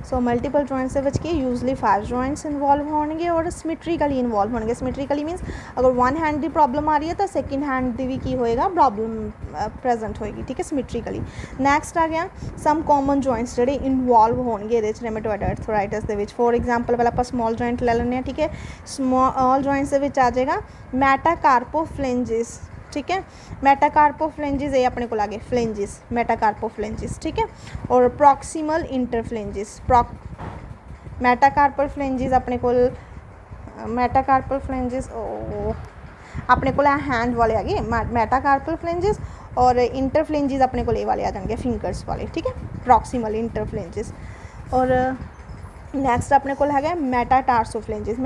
सो मल्टीपल जॉइंट्स विच की यूजली 5 जॉइंट्स इन्वॉल्व होंगे और सिमेट्रिकली इन्वॉल्व होंगे। सिमेट्रिकली मीनस अगर वन हैंड की प्रॉब्लम आ रही है तो सैकेंड हैंड की भी की होएगा प्रॉब्लम प्रेजेंट होएगी ठीक है सिमेट्रिकली। नैक्सट आ गया सम कॉमन जॉइंट्स जोड़े इन्वॉल्व होंगे ये रेमेटोइड आर्थराइटिस दे विच। फॉर एग्जांपल पहले आप स्मॉल जॉइंट ले लेने ठीक है। स्मॉल जॉइंट्स दे विच आ जाएगा मेटाकार्पोफ्लेंजिस ठीक है। मेटाकार्पोफ्लेंजिस ये अपने को लगे फ्लेंजिस मेटाकार्पोफ्लेंजिस ठीक है। और प्रॉक्सिमल इंटरफ्लेंजिस मेटाकार्पोफ्लेंजिस अपने को मेटाकार्पोफ्लेंजिस अपने को हैंड वाले आ गए मेटाकार्पोफ्लेंजिस और इंटरफ्लेंजिस अपने को ये वाले आ जाएंगे फिंगर्स वाले ठीक है, प्रॉक्सिमल इंटरफ्लेंजिस। और नैक्सट अपने को है मेटाटार्सोफ्लेंजिस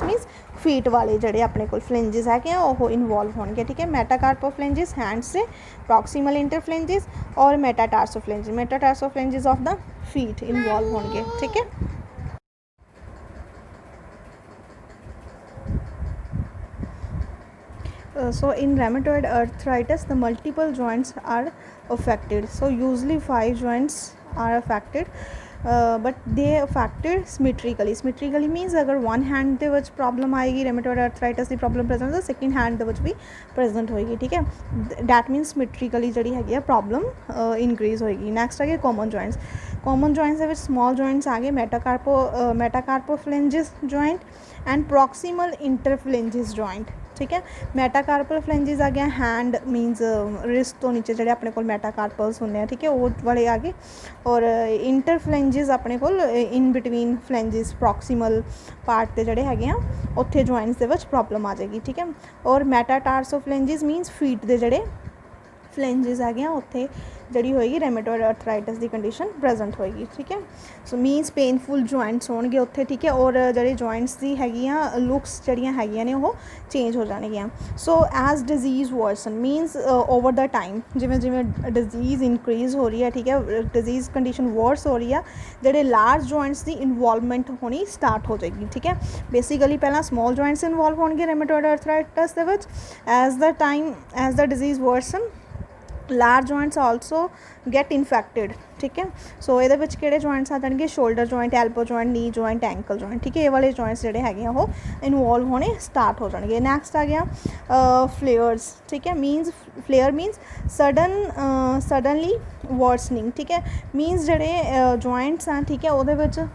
मीनस फीट वाले जड़े अपने को फ्लेंजिस है वो इन्वॉल्व होंगे ठीक है। मेटाकार्पोफ्लेंजिस हैंड से, प्रॉक्सिमल इंटरफ्लेंजिस और मेटाटार्सोफ्लेंजिस ऑफ द फीट इन्वॉल्व होंगे ठीक है। So in rheumatoid arthritis, the multiple joints are affected. So usually 5 joints are affected, but they affected symmetrically means अगर one hand ਦੇ ਵਿੱਚ प्रॉब्लम आएगी rheumatoid arthritis ਦੀ प्रॉब्लम present है, second hand ਦੇ ਵਿੱਚ भी present होएगी, ठीक है. that means symmetrically ਜਿਹੜੀ ਹੈਗੀ ਆ प्रॉब्लम increase होएगी. next आ गया common joints ਦੇ ਵਿੱਚ small joints आ गए metacarpophalangeal joint and proximal interphalangeal joint, ठीक है. मैटाकार्पल फ्लेंजिस आ गया, हैंड मीनस रिस्ट तो नीचे जोड़े अपने को मैटाकार्पल्स होंगे, ठीक है, वो वाले आ गए. और इंटर फ्लेंजिस अपने को इन बिटवीन फ्लेंजिस प्रॉक्सीमल पार्ट के जोड़े है उत्थे जॉइंट्स के प्रॉब्लम आ जाएगी, ठीक है. और मैटाटार्सोफ्लेंजिस मीनस फीट के जोड़े फ्लेंजिस है उत्थे जी होएगी रेमेटोइड अर्थराइटिस की कंडीशन प्रेजेंट होएगी, ठीक है. सो मीनस पेनफुल जॉइंट्स होंगे उत्थे, ठीक है. और जो जॉइंट्स की हैगियां लुक्स जड़ियाँ हैगियां ने वो चेंज हो जाएगियां. So as disease worsen means over the time जिमें जिमें डिजीज़ इनक्रीज़ हो रही है, ठीक है, डिजीज़ कंडीशन वर्स हो रही है, जोड़े लार्ज जॉइंट्स की इनवॉल्वमेंट होनी स्टार्ट हो जाएगी, ठीक है. बेसिकली पहला स्मॉल जॉइंट्स इनवॉल्व होंगे रेमेटोइड अर्थराइटिस के विच. As the disease worsen large joints also get infected, ठीक है. सो ये किहड़े जॉइंट्स आ जाएंगे, shoulder joint, elbow joint, knee joint, ankle joint, ठीक है. ये वाले जॉइंट्स जोड़े है वो इनवॉल्व होने स्टार्ट हो जाएंगे. नैक्सट आ गया फ्लेयर्स, ठीक है. Means flare means suddenly worsening, ठीक है. मीनस जोड़े जॉइंट्स हैं, ठीक है, वो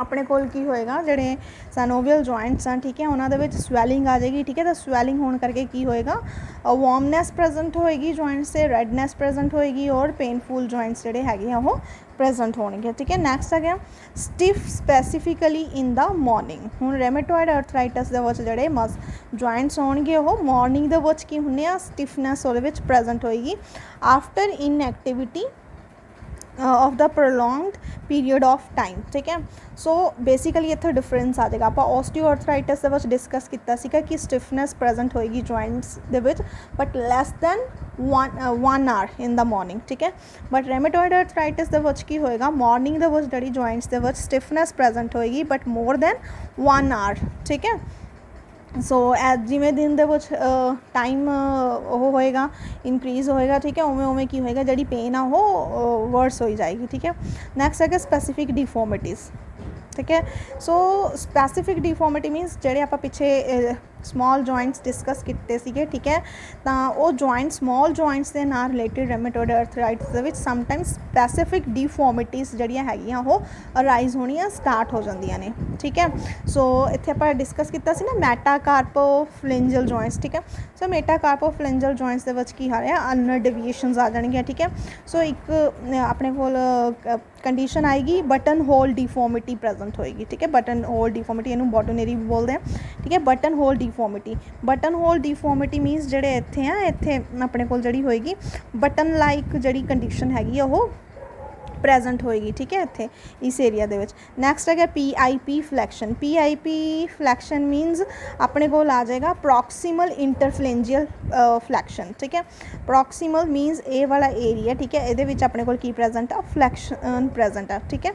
अपने कोल की होएगा जोड़े सैनोवियल जॉइंट्स हैं, ठीक है, उन्होंने स्वैलिंग आ जाएगी, ठीक है. तो स्वैलिंग होने करके की होएगा, वार्मनेस प्रेजेंट होएगी जॉइंट्स से, रेडनेस प्रेजेंट होएगी और पेनफुल जॉइंट्स जोड़े है वो प्रेजेंट होंगे, ठीक है. नैक्सट आ गया stiff specifically in the morning. हुण रेमेटोइड अर्थराइटिस जोड़े जॉइंट्स होंगे वो मॉर्निंग की होंगे स्टिफनेस वो प्रेजेंट होएगी after inactivity of the prolonged period of time, ठीक है. सो बेसिकली इत्थे डिफरेंस आ जाएगा. आप ऑस्टियोआर्थराइटिस के डिस्कस किया कि स्टिफनेस प्रेजेंट होएगी जॉइंट्स दे विच but less than 1 hour in the morning, ठीक है. बट रेमेटोइड अर्थराइटिस की होएगा मॉर्निंग जी जॉइंट्स के स्टिफनेस प्रेजेंट होएगी बट मोर दैन 1 आवर, ठीक है. सो एज जिमें दिन दे टाइम वो होएगा इनक्रीज़ होएगा, ठीक है, उमें उमें की होएगा जी पेन आ वो वर्स हो जाएगी, ठीक है. नैक्सट है स्पैसीफिक डिफॉर्मिटीज़, ठीक है. सो स्पैसीफिक डिफॉर्मिटी मीनस जोड़े आप पिछे स्मॉल जॉइंट्स डिस्कस किए थे, ठीक है. तो वो जॉइंट स्मॉल जॉइंट्स के नाल related rheumatoid arthritis sometimes specific deformities जड़ियाँ हैगियां वो अराइज होनियां स्टार्ट हो जांदियां ने, ठीक है. सो इत्थे आपां डिस्कस किया ना मैटाकार्पोफ्लेंजियल जॉइंट्स, ठीक है. सो मैटाकार्पोफ्लेंजियल जॉइंट्स के विच की आ रहा अनर डेविएशनस आ जाएंगे, ठीक है. सो एक अपने को कंडीशन आएगी बटन होल डिफॉर्मिटी प्रेजेंट होएगी, ठीक है. बटन होल डिफॉर्मिटी इनू बॉटोनरी भी बोलते हैं, ठीक है. बटन होल डिफॉर्मिटी मीनस जोड़े इत्थे अपने को जी होएगी बटन लाइक जी कंडीशन हैगी वो प्रेजेंट होएगी, ठीक है, इत्थे इस एरिया दे विच. नैक्सट है PIP फ्लैक्शन मीनस अपने को आ जाएगा प्रॉक्सीमल इंटरफ्लेंजियल फ्लैक्शन, ठीक है. प्रॉक्सीमल मीनस ए वाला एरिया, ठीक है, ये अपने को की प्रेजेंट आ फ्लैक्शन प्रेजेंट है, ठीक है.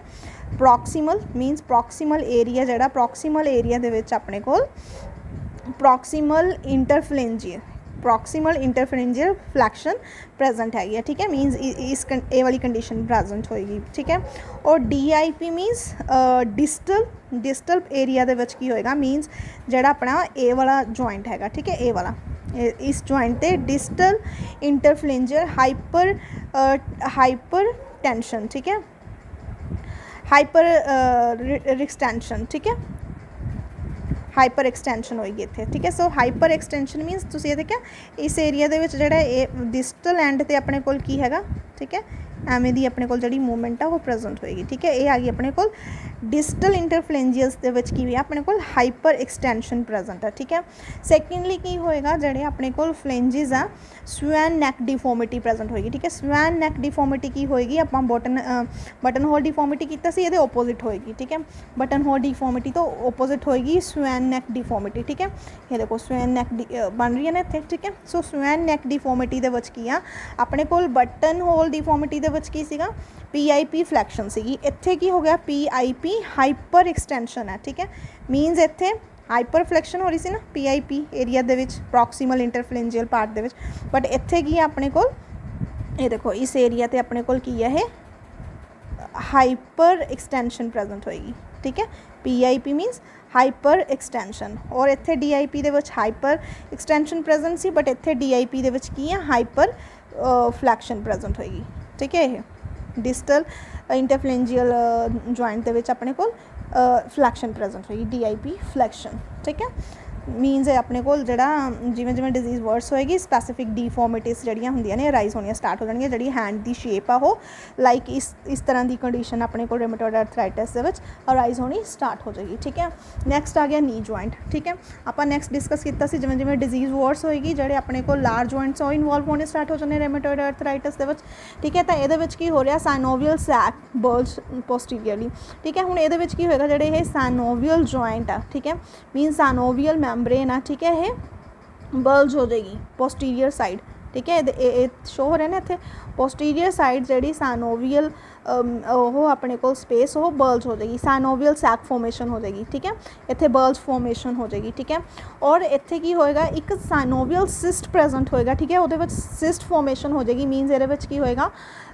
प्रॉक्सीमल मीनस प्रॉक्सीमल एरिया जोड़ा प्रॉक्सीमल एरिया दे विच अपने को प्रॉक्सीमल इंटरफ्लेंजियल फ्लैक्शन प्रेजेंट है, ठीक है. मीनस इस ए वाली कंडीशन प्रेजेंट होएगी, ठीक है. और DIP मीनस डिस्टल एरिया दे विच की होएगा मीनस जोड़ा अपना ए वाला जॉइंट हैगा, ठीक है, ए वाला इस जॉइंट ते डिस्टल इंटरफ्लेंजियल हाइपर टेंशन, ठीक है, हाइपर एक्सटेंशन, ठीक है, हाइपर एक्सटेंशन होएगी इत्थे, ठीक है. सो हाइपर एक्सटेंशन मीनस तुसीं ये देखिया इस एरिया दे विच जिहड़ा डिस्टल एंड ते अपने कोल की हैगा, ठीक है, एवें दी अपने कोल जिहड़ी मूवमेंट आ वो प्रेजेंट होएगी, ठीक है. ये आ गई अपने कोल डिस्टल इंटरफ्लेंजियल्स दे विच की भी अपने कोल हाइपर एक्सटेंशन प्रेजेंट है, ठीक है. सैकेंडली की होएगा जिहड़े अपने कोल फ्लेंजिस आ स्वैन नैक डिफॉर्मिटी प्रेजेंट होएगी, ठीक है. स्वैन नैक डिफॉर्मिटी की होएगी आपां बटन होल डिफॉर्मिटी कीता सी इहदे ओपोजिट होएगी, ठीक है. बटन होल डिफॉर्मिटी तो ओपोजिट होएगी स्वैन नैक डिफॉर्मिटी, ठीक है. ये देखो स्वैन नैक बन रही है ना इत्थे, ठीक है. सो स्वैन नैक डिफॉर्मिटी दे विच की आ अपने कोल बटन होल डिफॉर्मिटी दे विच की सीगा PIP फ्लैक्शन सीगी, इत्थे की हो गया PIP हाइपर एक्सटेंशन है, ठीक है. मीनस इत्थे हाइपर फ्लैक्शन हो रही सी ना PIP एरिया दे विच प्रॉक्सीमल इंटरफलेंजियल पार्ट दे विच, बट इत्थे की है अपने कोल, ये देखो इस एरिया ते अपने कोल की है हाइपर एक्सटेंशन प्रेजेंट होएगी, ठीक है। PIP मीनस हाइपर एक्सटेंशन, और इत्थे DIP दे विच हाइपर एक्सटेंशन प्रेजेंट सी, बट इत्थे DIP दे विच की है हाइपर फ्लैक्शन प्रेजेंट होएगी, ठीक है। ये डिस्टल इंटरफ्लेंजियल जॉइंट दे विच अपने कोल फ्लैक्शन प्रेजेंट होएगी, DIP फ्लैक्शन, ठीक है। मीनस है अपने कोल जिहड़ा जिवें जिवें डिजीज़ वर्स होएगी स्पैसीफिक डिफॉर्मिटीज़ जड़ियाँ होंदियां ने राइज होनियां स्टार्ट हो जाएगी, जी हैंड की शेप आ वो लाइक इस तरह की कंडीशन अपने को रेमेटोइड आर्थराइटिस अराइज होनी स्टार्ट हो जाएगी, ठीक है। नैक्सट आ गया नी जॉइंट, ठीक है। आप नैक्सट डिस्कस किया जिवें जिवें डिजीज़ वर्स होएगी जिहड़े अपने को लार्ज जॉइंट्स वो इनवॉल्व होने स्टार्ट हो जाने रेमेटोइड आर्थराइटिस ठीक है। तो ये की हो रहा साइनोवियल सैक बल्ज पोस्टीरियरली, ठीक है। हुण ये की होएगा जिहड़े ये साइनोवियल जॉइंट आ, ठीक है, मीन साइनोवियल मैंब्रेन आ, ठीक है, ये बल्ज हो जाएगी पोस्टीरियर साइड, ठीक है। ये शो हो रहा है ना इतने पोस्टीरियर साइड जी साइनोवियल वो अपने को स्पेस वो बल्ज हो जाएगी, साइनोवियल सैक फॉर्मेशन हो जाएगी, ठीक है। इतने बल्ज फॉर्मेशन हो जाएगी, ठीक है। और इतने की होएगा एक साइनोवियल सिस्ट प्रेजेंट होएगा, ठीक है, वो सिस्ट फॉर्मेशन हो जाएगी। मीनस ये की होएगा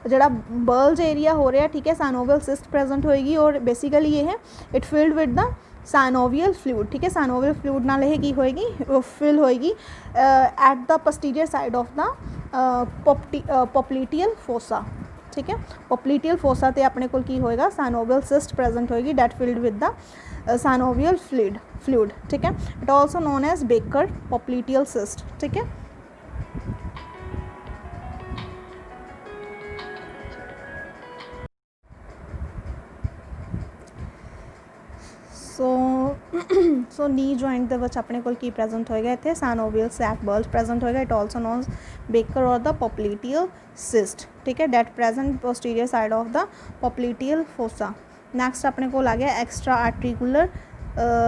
जोड़ा बल्ज एरिया हो रहा है, ठीक है, साइनोवियल सिस्ट प्रेजेंट होएगी, और बेसिकली ये है it filled with the synovial fluid, ठीक है। साइनोवियल फ्लूइड नाल यह की होएगी फिल होएगी at the posterior side of the popliteal fossa, ठीक है। पोप्लीटियल फोसा ते अपने को की होएगा साइनोवियल सिस्ट प्रेजेंट होएगी that filled with the synovial fluid, ठीक है। It also known as Baker popliteal cyst, ठीक है। सो नी जॉइंट दे विच अपने को की प्रेजेंट होएगा इत्थे साइनोवियल सैक बल्ज प्रेजेंट होएगा। इट ऑल्सो नोन बेकर और द पोप्लीटियल सिस्ट, ठीक है, that present posterior side of the popliteal fossa. Next अपने को आ गया extra articular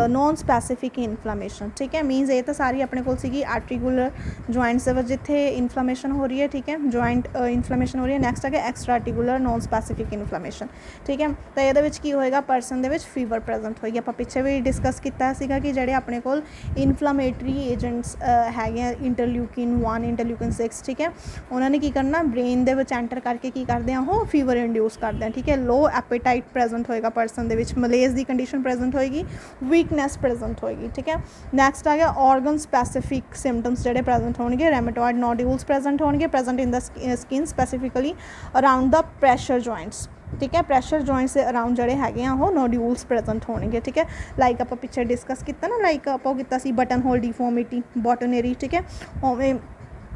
non specific inflammation, ठीक है। मीनस ये तो सारी अपने को सी आर्टिकुलर जॉइंट्स जिथे इन्फ्लामेशन हो रही है, ठीक है, जॉइंट इन्फ्लामेशन हो रही है। नैक्सट आ गया extra articular non specific inflammation, ठीक है। तो ये की होएगा पर्सन दे फीवर प्रेजेंट होएगी। आप पिछे भी डिस्कस किया कि जोड़े अपने को इन्फ्लामेटरी एजेंट्स है इंटरल्यूकिन 1 इंटरल्यूकिन 6, ठीक है, उन्होंने की करना ब्रेन दे एंटर करके की करते हैं वो फीवर इंड्यूस करते हैं, ठीक है। लो एपेटाइट प्रेजेंट होएगा पर्सन दे मलेज की कंडीशन प्रेजेंट होएगी, वीकनेस प्रेजेंट होएगी, ठीक है। नैक्सट आ गया ऑर्गन स्पैसीफिक सिम्पटम्स जोड़े प्रेजेंट होंगे, रेमेटोइड नोड्यूल्स प्रेजेंट होंगे present in the skin specifically around the pressure joints, ठीक है। प्रेशर जॉइंट से अराउंड जोड़े है वो नोड्यूल्स प्रेजेंट होंगे, ठीक है। लाइक आप पिछले डिस्कस किया ना, लाइक आप बटन होल डिफॉर्मिटी बॉटनरी, ठीक है, उवें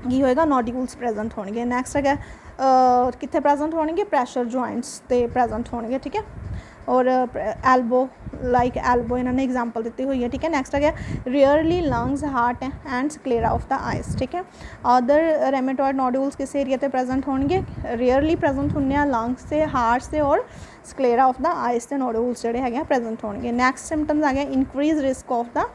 की होएगा नोड्यूल्स प्रेजेंट होंगे। नैक्सट है कितने प्रेजेंट होंगे प्रेशर जॉइंट्स ते प्रेजेंट होंगे, ठीक है। और एल्बो लाइक एल्बो इन्होंने एग्जाम्पल दी हुई है, ठीक है। नैक्सट आ गया rarely lungs heart and sclera of the eyes, ठीक है। अदर रेमेटोइड नोड्यूल्स किस एरिया पे प्रेजेंट होंगे, रेयरली प्रेजेंट होंगे लंग्स से, हार्ट से और स्क्लेरा ऑफ द आइज से नोड्यूल्स जोड़े है प्रेजेंट होंगे। नैक्सट सिम्पटम्स आ गया इंक्रीज रिस्क ऑफ द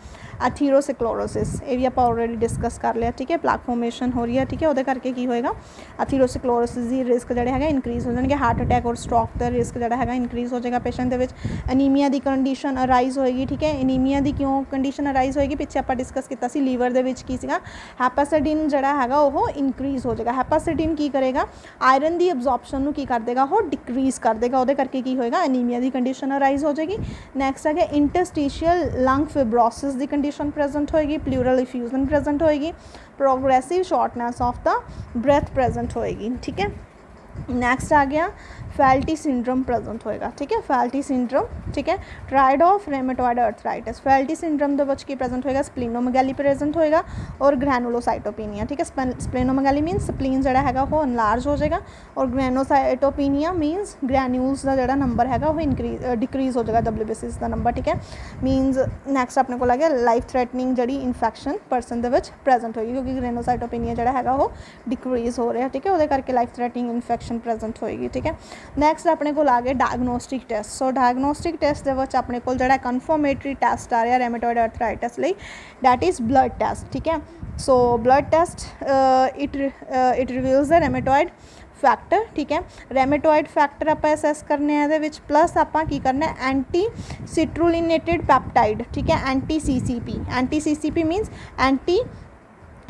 एथीरोसिक्लोरोसिस, ये भी आप ऑलरेडी डिस्कस कर लिया, ठीक है। प्लाक फॉर्मेशन हो रही है, ठीक है, वो करके की होएगा एथीरोसिक्लोरोसिस की रिस्क जोड़े है इंक्रीज हो जाएंगे। हार्ट अटैक और स्ट्रोक का रिस्क जोड़ा है इंक्रीज हो जाएगा पेशेंट के। एनीमिया की कंडीशन अराइज होएगी, ठीक है। एनीमिया की क्यों कंडीशन अराइज होएगी, पिछे आप डिस्कस किया लीवर के की हैपासाइटिन जोड़ा है वो इंक्रीज हो जाएगा। हैपासाइटिन की करेगा आयरन की अब्जॉर्प्शन की कर देगा, वो डिक्रीज कर देगा, वो करके की होएगा एनीमिया की कंडीशन अराइज हो जाएगी। नैक्सट आ गया इंटरस्टिशियल लंग फिब्रोसिस की कंडीशन प्रेजेंट होएगी, प्लूरल इफ्यूजन प्रेजेंट होएगी, progressive shortness of the breath present होएगी, ठीक है। नैक्सट आ गया फैल्टी सिंड्रोम प्रेजेंट होएगा, ठीक है, फैल्टी सिंड्रोम, ठीक है। ट्राइड ऑफ रेमेटोइड आर्थराइटिस, फैल्टी सिंड्रोम के की प्रेजेंट होएगा स्प्लीनोमेगैली प्रेजेंट होएगा और ग्रैनुलोसाइटोपिनिया, ठीक है। स्प्लीनोमेगैली मीनस स्प्लीन जोड़ा है वो अनलार्ज हो जाएगा, और ग्रैनोसाइटोपिनिया मीनस ग्रैन्यूल्स का जोड़ा नंबर है वो डिक्रीज हो जाएगा WBC का नंबर, ठीक है। मीनस नैक्सट अपने को आ गया लाइफ थ्रेटनिंग जी इन्फेक्शन पर्सन के प्रेजेंट होगी, क्योंकि ग्रैनोसाइटोपिनिया जोड़ा है वो डिक्रीज हो रहा है, ठीक है, वो करके लाइफ थ्रेटनिंग इन्फेक्शन प्रेजेंट होएगी, ठीक है। नैक्सट अपने को आ गए diagnostic test. So diagnostic test के अपने को जो कन्फर्मेटरी टेस्ट आ रहा रेमेटोइड आर्थराइटिस लई, दैट इज़ ब्लड टेस्ट, ठीक है। So blood test it reveals the rheumatoid factor, ठीक है। रेमेटोइड फैक्टर आप असैस करने हैं ये, प्लस आप की करना एंटी सिट्रुलिनेटेड पैप्टाइड, ठीक है। Anti CCP means anti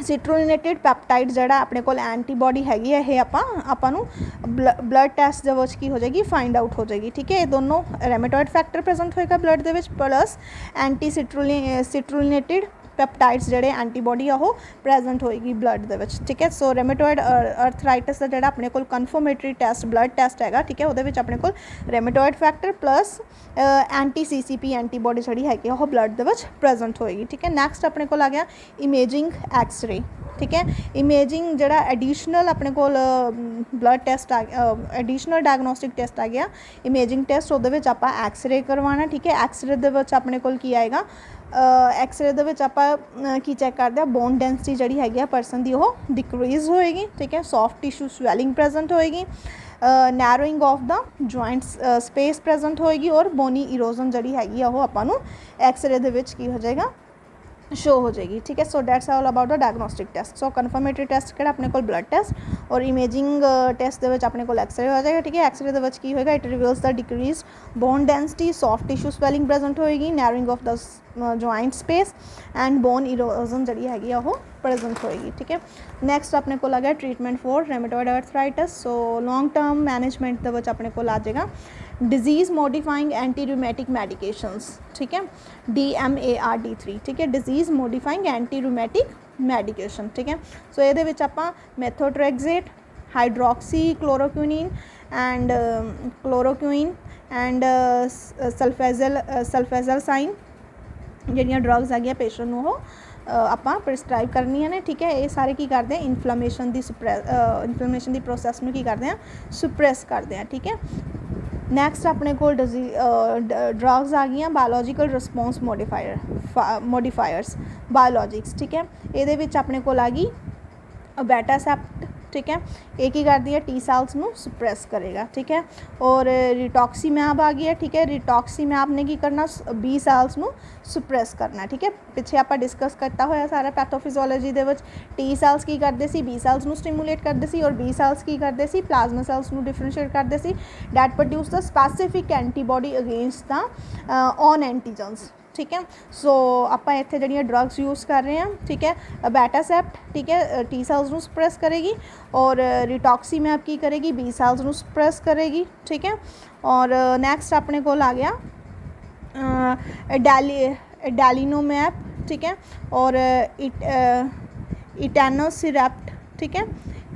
citrullinated peptide जड़ा अपने को एंटीबॉडी हैगी है, ये आपां नूं ब्लड टैसट दे विच की हो जाएगी, फाइंड आउट हो जाएगी, ठीक है। ये दोनों रेमेटोइड फैक्टर प्रेजेंट होएगा ब्लड दे विच, प्लस एंटी सिट्रुलिनेटेड पैप्टाइड्स जड़े एंटीबॉडी आ वो प्रेजेंट होएगी ब्लड दे विच, ठीक है। सो रेमेटोइड अर्थराइटिस का जड़ा अपने को कन्फर्मेटरी टैसट ब्लड टैसट हैगा, ठीक है। उहदे विच अपने को rheumatoid factor plus anti CCP antibody जड़ी हैगी वो ब्लड दे विच प्रेजेंट होएगी, ठीक है। नैक्सट अपने को आ गया इमेजिंग एक्सरे, ठीक है। इमेजिंग जड़ा एडिशनल अपने को blood test additional diagnostic test आ गया इमेजिंग टैसट, उहदे विच आपां एक्सरे करवाना, ठीक है। एक्सरे दे विच अपने को की आएगा, एक्सरे दे विच आपां की चैक करते हैं बोन डेंसिटी जड़ी हैगी परसन दी वो डिक्रीज होएगी, ठीक है। सॉफ्ट टिश्यू स्वैलिंग प्रेजेंट होएगी, narrowing of the joints space present होएगी, और बोनी इरोजन जड़ी हैगी वो आपां नूं एक्सरे दे विच की हो जाएगा, शो हो जाएगी, ठीक है। So that's all about the diagnostic test. So confirmatory test किहड़ा अपने को ब्लड टेस्ट, और इमेजिंग टेस्ट दे विच अपने को एक्सरे हो जाएगा, ठीक है। एक्सरे दे विच की होएगा, it reveals the decrease bone density, soft tissue swelling present होएगी, narrowing of the joint space and bone erosion जड़ी हैगी वो प्रेजेंट होएगी, ठीक है। नैक्सट अपने को लगा treatment for rheumatoid arthritis. So long term management दे विच अपने को आ जाएगा disease modifying anti rheumatic medications, ठीक है। DMARD3, ठीक है, disease modifying anti rheumatic medication, ठीक है। सो ये आपां methotrexate, hydroxy chloroquine and sulfasalazine ਜਿਹੜੀਆਂ ਡਰੱਗਸ ਹੈਗੀਆਂ ਪੇਸ਼ੈਂਟ ਨੂੰ ਉਹ ਆਪਾਂ ਪ੍ਰਿਸਕ੍ਰਾਈਬ ਕਰਨੀਆਂ ਨੇ, ਠੀਕ ਹੈ। ਇਹ ਸਾਰੇ ਕੀ ਕਰਦੇ ਆ ਇਨਫਲੇਮੇਸ਼ਨ ਦੀ ਪ੍ਰੋਸੈਸ ਨੂੰ ਕੀ ਕਰਦੇ ਆ ਸੁਪਰੈਸ ਕਰਦੇ ਆ, ਠੀਕ ਹੈ। ਨੈਕਸਟ ਆਪਣੇ ਕੋਲ ਡਰੱਗਸ ਆ ਗਈਆਂ ਬਾਇਓਲੋਜੀਕਲ ਰਿਸਪੌਂਸ ਮੋਡੀਫਾਇਰਸ ਬਾਇਓਲੋਜਿਕਸ, ਠੀਕ ਹੈ। ਇਹਦੇ ਵਿੱਚ ਆਪਣੇ ਕੋਲ ਆ ਗਈ ਅਬੈਟਾਸੈप्ट, ठीक है। एक ही कर दिया टी सेल्स ਨੂੰ सुप्रैस करेगा, ठीक है। और रिटॉक्सीमैब आ गया, ठीक है। रिटॉक्सीमैब ने की करना बी सेल्स ਨੂੰ सुप्रैस करना, ठीक है। ਪਿੱਛੇ ਆਪਾਂ डिस्कस ਕੀਤਾ ਹੋਇਆ ਸਾਰਾ ਪੈਥੋਫਿਜ਼ੀਓਲੋਜੀ ਦੇ ਵਿੱਚ टी सेल्स ਕੀ ਕਰਦੇ ਸੀ, बी सेल्स ਨੂੰ ਸਟਿਮੂਲੇਟ ਕਰਦੇ ਸੀ, और बी सेल्स ਕੀ ਕਰਦੇ ਸੀ ਪਲਾਜ਼ਮਾ सेल्स ਨੂੰ ਡਿਫਰੈਂਸ਼ੀਏਟ ਕਰਦੇ ਸੀ, that produce the specific antibody against the own antigens, ठीक है। सो ਆਪਾਂ ਇੱਥੇ ਜਿਹੜੀਆਂ ਡਰੱਗਸ यूज़ कर रहे हैं, ठीक है। अबैटासेप्ट, ठीक है, टी सेल्स ਨੂੰ ਸਪਰੈਸ ਕਰੇਗੀ, और रिटॉक्सीमैब की करेगी बी सेल्स ਨੂੰ ਸਪਰੈਸ ਕਰੇਗੀ, ठीक है। और नैक्सट अपने को आ गया डेलिनोमैब, ठीक है। और इटैनोसिरेप्ट, ठीक है।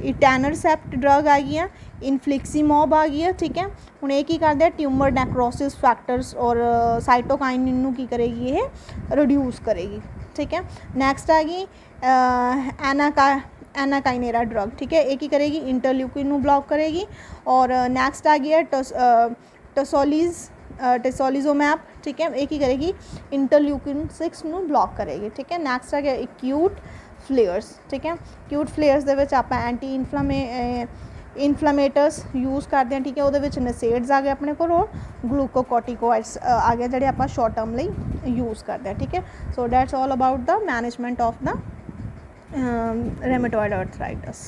इटैनरसेप्ट ड्रग आ गई है, इनफ्लिक्सीमॉब आ गई है, ठीक है। ਹੁਣ ਇਹ ਕੀ ਕਰਦੇ ਆ ट्यूमर नैक्रोसिस फैक्टर्स और साइटोकाइनिन ਨੂੰ ਕੀ करेगी ये रिड्यूस करेगी, ठीक है। नैक्सट आ गई एनाकाइनेरा ड्रग, ठीक है। एक ही करेगी इंटरल्यूकिन ਨੂੰ ब्लॉक करेगी, और नैक्सट आ गया टोसोलिजोमैब, ठीक है। एक ही करेगी इंटरल्यूकिन 6 ਨੂੰ ब्लॉक करेगी, ठीक है। नैक्सट आ गया एक्यूट फ्लेयर्स, ठीक है। एक्यूट फ्लेयर्स ਦੇ ਵਿੱਚ ਆਪਾਂ एंटी इनफ्लामेटर्स यूज़ करते हैं, ठीक है। वो नसेड्स आ गए अपने को, और ग्लूकोकॉर्टिकोइड्स आ गए जोड़े आप शॉर्ट टर्म लिए यूज़ करते हैं, ठीक है। So that's all about the management of the rheumatoid arthritis.